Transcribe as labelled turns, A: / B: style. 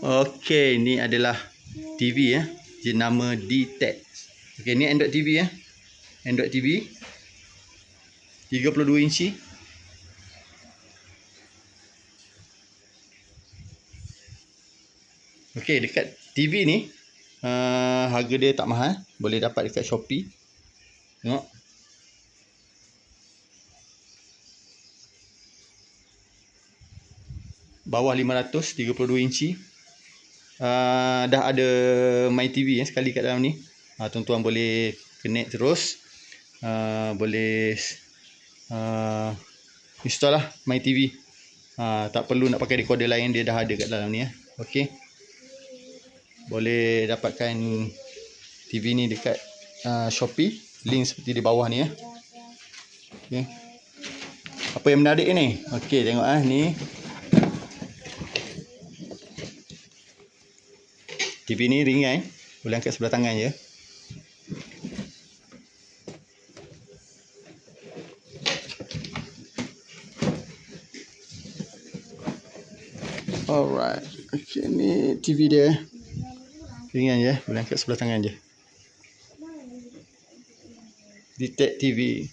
A: Okey, ni adalah TV ya. Jenama DTEC. Okey, ni Android TV ya. Android TV 32 inci. Okey, dekat TV ni harga dia tak mahal, boleh dapat dekat Shopee. Tengok. Bawah 500, 32 inci. Dah ada My TV ya sekali kat dalam ni. Tuan-tuan boleh connect terus. Boleh install lah My TV. Tak perlu nak pakai decoder lain, dia dah ada kat dalam ni ya. Okey. Boleh dapatkan TV ni dekat Shopee. Link seperti di bawah ni ya. Okey. Apa yang menarik ni? Okey, tengok ni. TV ni ringan, boleh angkat sebelah tangan je. Alright. Okey, ni TV dia. Ringan je, boleh angkat sebelah tangan je. DTEC TV.